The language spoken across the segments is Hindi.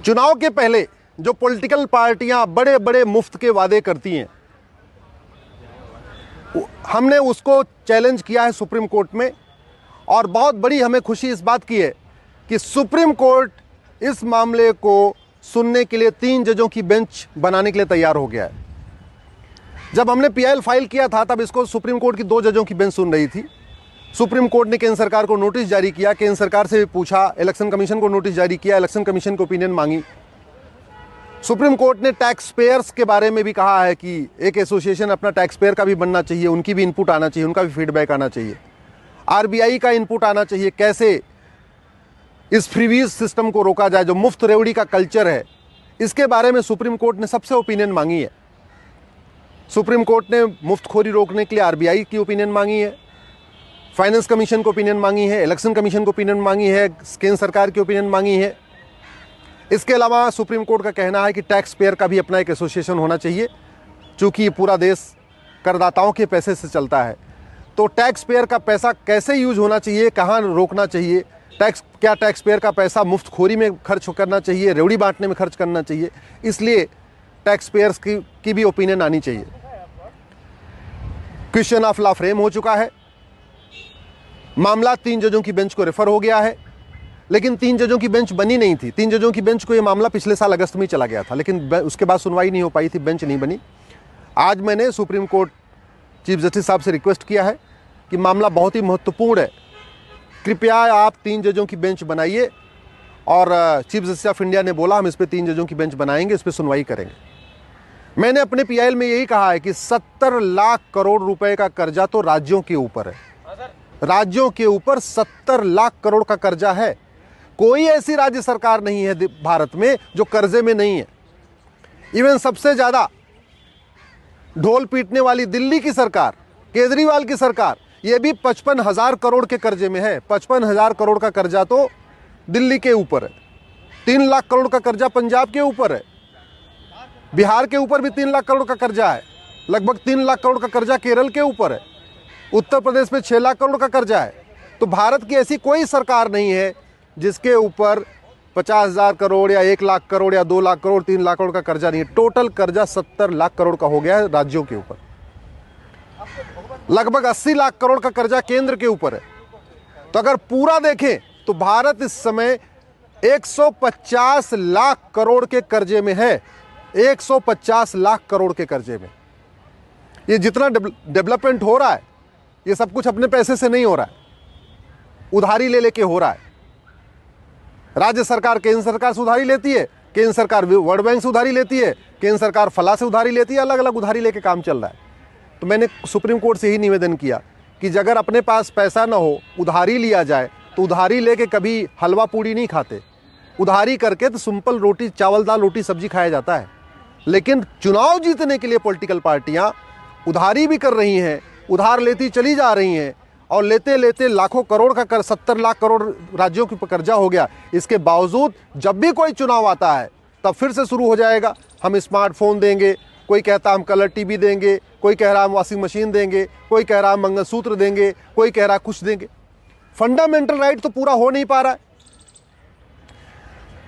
चुनाव के पहले जो पॉलिटिकल पार्टियां बड़े बड़े मुफ्त के वादे करती हैं, हमने उसको चैलेंज किया है सुप्रीम कोर्ट में। और बहुत बड़ी हमें खुशी इस बात की है कि सुप्रीम कोर्ट इस मामले को सुनने के लिए 3 जजों की बेंच बनाने के लिए तैयार हो गया है। जब हमने पीआईएल फाइल किया था तब इसको सुप्रीम कोर्ट की 2 जजों की बेंच सुन रही थी। सुप्रीम कोर्ट ने केंद्र सरकार को नोटिस जारी किया, केंद्र सरकार से भी पूछा, इलेक्शन कमीशन को नोटिस जारी किया, इलेक्शन कमीशन को ओपिनियन मांगी। सुप्रीम कोर्ट ने टैक्स पेयर्स के बारे में भी कहा है कि एक एसोसिएशन अपना टैक्स पेयर का भी बनना चाहिए, उनकी भी इनपुट आना चाहिए, उनका भी फीडबैक आना चाहिए, आरबीआई का इनपुट आना चाहिए, कैसे इस फ्रीवीज सिस्टम को रोका जाए, जो मुफ्त रेवड़ी का कल्चर है, इसके बारे में सुप्रीम कोर्ट ने सबसे ओपिनियन मांगी है। सुप्रीम कोर्ट ने मुफ्तखोरी रोकने के लिए आरबीआई की ओपिनियन मांगी है, फाइनेंस कमीशन को ओपिनियन मांगी है, इलेक्शन कमीशन को ओपिनियन मांगी है, केंद्र सरकार की ओपिनियन मांगी है। इसके अलावा सुप्रीम कोर्ट का कहना है कि टैक्स पेयर का भी अपना एक एसोसिएशन होना चाहिए, चूँकि पूरा देश करदाताओं के पैसे से चलता है। तो टैक्स पेयर का पैसा कैसे यूज होना चाहिए, कहाँ रोकना चाहिए, क्या टैक्स पेयर का पैसा मुफ्तखोरी में खर्च करना चाहिए, रेवड़ी बांटने में खर्च करना चाहिए, इसलिए टैक्स पेयर्स की भी ओपिनियन आनी चाहिए। क्वेश्चन ऑफ लॉ फ्रेम हो चुका है, मामला 3 जजों की बेंच को रेफर हो गया है, लेकिन 3 जजों की बेंच बनी नहीं थी। 3 जजों की बेंच को यह मामला पिछले साल अगस्त में ही चला गया था, लेकिन उसके बाद सुनवाई नहीं हो पाई थी, बेंच नहीं बनी। आज मैंने सुप्रीम कोर्ट चीफ जस्टिस साहब से रिक्वेस्ट किया है कि मामला बहुत ही महत्वपूर्ण है, कृपया आप 3 जजों की बेंच बनाइए। और चीफ जस्टिस ऑफ इंडिया ने बोला हम इस पर 3 जजों की बेंच बनाएंगे, इस पर सुनवाई करेंगे। मैंने अपने पीआईएल में यही कहा है कि 70 लाख करोड़ रुपए का कर्जा तो राज्यों के ऊपर है, राज्यों के ऊपर 70 लाख करोड़ का कर्जा है। कोई ऐसी राज्य सरकार नहीं है भारत में जो कर्जे में नहीं है। इवन सबसे ज्यादा ढोल पीटने वाली दिल्ली की सरकार, केजरीवाल की सरकार, ये भी 55,000 करोड़ के कर्जे में है। 55,000 करोड़ का कर्जा तो दिल्ली के ऊपर है, 3 लाख करोड़ का कर्जा पंजाब के ऊपर है, बिहार के ऊपर भी 3 लाख करोड़ का कर्जा है, लगभग 3 लाख करोड़ का कर्जा केरल के ऊपर है, उत्तर प्रदेश में 6 लाख करोड़ का कर्जा है। तो भारत की ऐसी कोई सरकार नहीं है जिसके ऊपर 50,000 करोड़ या 1 लाख करोड़ या 2 लाख करोड़ 3 लाख करोड़ का कर्जा नहीं है। टोटल कर्जा 70 लाख करोड़ का हो गया है राज्यों के ऊपर। लगभग 80 लाख करोड़ का कर्जा केंद्र के ऊपर है। तो अगर पूरा देखें तो भारत इस समय 150 लाख करोड़ के कर्जे में है, 150 लाख करोड़ के कर्जे में। ये जितना डेवलपमेंट हो रहा है, ये सब कुछ अपने पैसे से नहीं हो रहा है, उधारी ले लेके हो रहा है। राज्य सरकार केंद्र सरकार से उधारी लेती है, केंद्र सरकार वर्ल्ड बैंक से उधारी लेती है, केंद्र सरकार फला से उधारी लेती है, अलग अलग उधारी लेके काम चल रहा है। तो मैंने सुप्रीम कोर्ट से ही निवेदन किया कि अगर अपने पास पैसा ना हो, उधारी लिया जाए, तो उधारी लेके कभी हलवा पूड़ी नहीं खाते। उधारी करके तो सिंपल रोटी चावल दाल रोटी सब्जी खाया जाता है। लेकिन चुनाव जीतने के लिए पॉलिटिकल पार्टियां उधारी भी कर रही हैं, उधार लेती चली जा रही हैं, और लेते लेते लाखों करोड़ का 70 लाख करोड़ राज्यों के ऊपर कर्जा हो गया। इसके बावजूद जब भी कोई चुनाव आता है तब फिर से शुरू हो जाएगा, हम स्मार्टफोन देंगे, कोई कहता हम कलर टीवी देंगे, कोई कह रहा हम वॉशिंग मशीन देंगे, कोई कह रहा हम मंगलसूत्र देंगे, कोई कह रहा कुछ देंगे। फंडामेंटल राइट तो पूरा हो नहीं पा रहा है।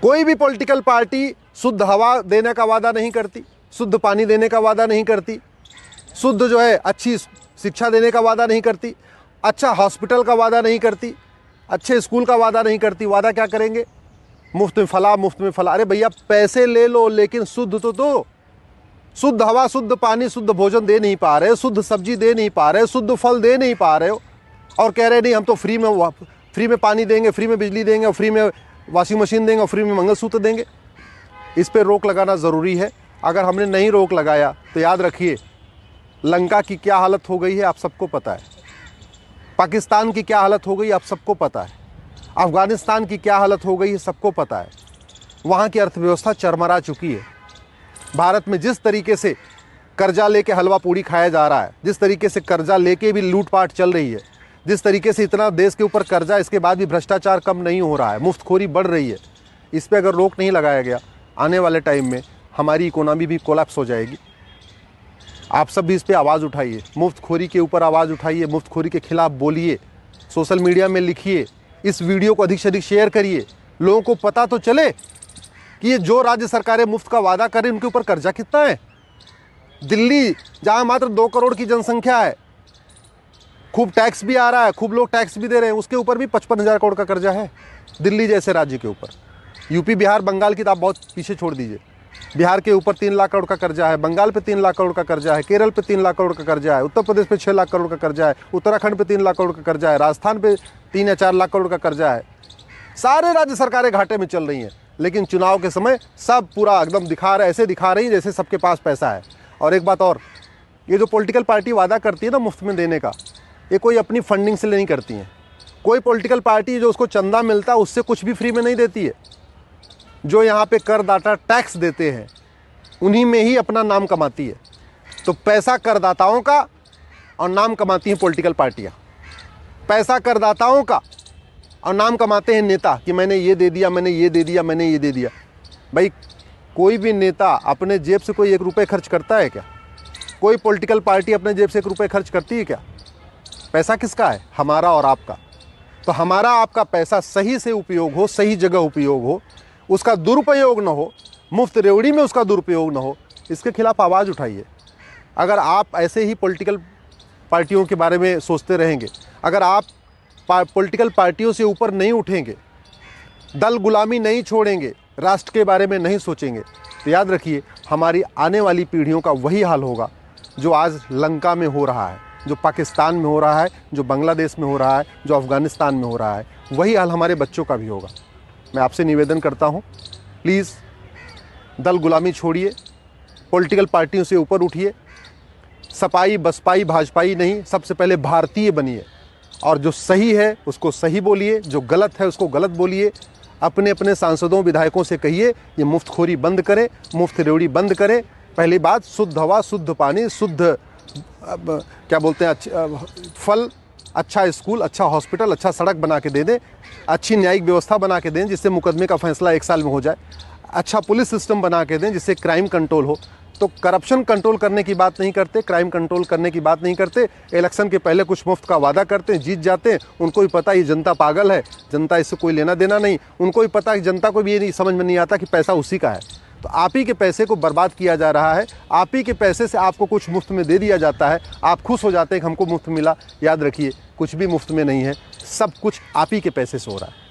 कोई भी पॉलिटिकल पार्टी शुद्ध हवा देने का वादा नहीं करती, शुद्ध पानी देने का वादा नहीं करती, शुद्ध जो है अच्छी शिक्षा देने का वादा नहीं करती, अच्छा हॉस्पिटल का वादा नहीं करती, अच्छे स्कूल का वादा नहीं करती। वादा क्या करेंगे? मुफ्त में फला, मुफ्त में फला। अरे भैया पैसे ले लो लेकिन शुद्ध तो दो। शुद्ध हवा, शुद्ध पानी, शुद्ध भोजन दे नहीं पा रहे, शुद्ध सब्जी दे नहीं पा रहे, शुद्ध फल दे नहीं पा रहे हो, और कह रहे नहीं हम तो फ्री में पानी देंगे, फ्री में बिजली देंगे, और फ्री में वॉशिंग मशीन देंगे, और फ्री में मंगलसूत्र देंगे। इस पर रोक लगाना ज़रूरी है। अगर हमने नहीं रोक लगाया तो याद रखिए लंका की क्या हालत हो गई है आप सबको पता है, पाकिस्तान की क्या हालत हो गई आप सबको पता है, अफ़गानिस्तान की क्या हालत हो गई है सबको पता है। वहाँ की अर्थव्यवस्था चरमरा चुकी है। भारत में जिस तरीके से कर्जा लेके हलवा पूड़ी खाया जा रहा है, जिस तरीके से कर्जा लेके भी लूटपाट चल रही है, जिस तरीके से इतना देश के ऊपर कर्जा, इसके बाद भी भ्रष्टाचार कम नहीं हो रहा है, मुफ्तखोरी बढ़ रही है। इस पर अगर रोक नहीं लगाया गया, आने वाले टाइम में हमारी इकोनॉमी भी कोलैप्स हो जाएगी। आप सब भी इस पर आवाज़ उठाइए, मुफ्तखोरी के ऊपर आवाज़ उठाइए, मुफ्तखोरी के खिलाफ बोलिए, सोशल मीडिया में लिखिए, इस वीडियो को अधिक से अधिक शेयर करिए, लोगों को पता तो चले कि ये जो राज्य सरकारें मुफ्त का वादा करें उनके ऊपर कर्जा कितना है। दिल्ली जहां मात्र 2 करोड़ की जनसंख्या है, खूब टैक्स भी आ रहा है, खूब लोग टैक्स भी दे रहे हैं, उसके ऊपर भी 55,000 करोड़ का कर्जा है दिल्ली जैसे राज्य के ऊपर। यूपी, बिहार, बंगाल की तो आप बहुत पीछे छोड़ दीजिए। बिहार के ऊपर 3 लाख करोड़ का कर्जा है, बंगाल पे 3 लाख करोड़ का कर्जा है, केरल पे 3 लाख करोड़ का कर्जा है, उत्तर प्रदेश पे 6 लाख करोड़ का कर्जा है, उत्तराखंड पे 3 लाख करोड़ का कर्जा है, राजस्थान पे 3 या 4 लाख करोड़ का कर्जा है। सारे राज्य सरकारें घाटे में चल रही हैं, लेकिन चुनाव के समय सब पूरा एकदम ऐसे दिखा रही जैसे सबके पास पैसा है। और एक बात और, ये जो पॉलिटिकल पार्टी वादा करती है ना मुफ्त में देने का, ये कोई अपनी फंडिंग से नहीं करती हैं। कोई पॉलिटिकल पार्टी जो उसको चंदा मिलता है उससे कुछ भी फ्री में नहीं देती है। जो यहाँ पे करदाता टैक्स देते हैं उन्हीं में ही अपना नाम कमाती है। तो पैसा करदाताओं का और नाम कमाती हैं पॉलिटिकल पार्टियाँ। पैसा करदाताओं का और नाम कमाते हैं नेता कि मैंने ये दे दिया, मैंने ये दे दिया, मैंने ये दे दिया। भाई कोई भी नेता अपने जेब से कोई 1 रुपये खर्च करता है क्या? कोई पॉलिटिकल पार्टी अपने जेब से 1 रुपये खर्च करती है क्या? पैसा किसका है? हमारा और आपका। तो हमारा आपका पैसा सही से उपयोग हो, सही जगह उपयोग हो, उसका दुरुपयोग ना हो, मुफ्त रेवड़ी में उसका दुरुपयोग ना हो, इसके खिलाफ आवाज़ उठाइए। अगर आप ऐसे ही पॉलिटिकल पार्टियों के बारे में सोचते रहेंगे, अगर आप पॉलिटिकल पार्टियों से ऊपर नहीं उठेंगे, दल गुलामी नहीं छोड़ेंगे, राष्ट्र के बारे में नहीं सोचेंगे, तो याद रखिए हमारी आने वाली पीढ़ियों का वही हाल होगा जो आज लंका में हो रहा है, जो पाकिस्तान में हो रहा है, जो बांग्लादेश में हो रहा है, जो अफ़गानिस्तान में हो रहा है। वही हाल हमारे बच्चों का भी होगा। मैं आपसे निवेदन करता हूँ, प्लीज़ दल गुलामी छोड़िए, पॉलिटिकल पार्टियों से ऊपर उठिए, सपाई बसपाई भाजपाई नहीं, सबसे पहले भारतीय बनिए और जो सही है उसको सही बोलिए, जो गलत है उसको गलत बोलिए। अपने अपने सांसदों विधायकों से कहिए ये मुफ्तखोरी बंद करें, मुफ्त रेवड़ी बंद करें। पहली बात, शुद्ध हवा, शुद्ध पानी, शुद्ध क्या बोलते हैं, फल, अच्छा स्कूल, अच्छा हॉस्पिटल, अच्छा सड़क बना के दे दें, अच्छी न्यायिक व्यवस्था बना के दें जिससे मुकदमे का फैसला 1 साल में हो जाए, अच्छा पुलिस सिस्टम बना के दें जिससे क्राइम कंट्रोल हो। तो करप्शन कंट्रोल करने की बात नहीं करते, क्राइम कंट्रोल करने की बात नहीं करते। इलेक्शन के पहले कुछ मुफ्त का वादा करते हैं, जीत जाते हैं। उनको भी पता ये जनता पागल है, जनता इससे कोई लेना देना नहीं। उनको भी पता है, जनता को भी ये नहीं समझ में नहीं आता कि पैसा उसी का है। तो आप ही के पैसे को बर्बाद किया जा रहा है, आप ही के पैसे से आपको कुछ मुफ्त में दे दिया जाता है, आप खुश हो जाते हैं कि हमको मुफ्त मिला। याद रखिए कुछ भी मुफ्त में नहीं है, सब कुछ आप ही के पैसे से हो रहा है।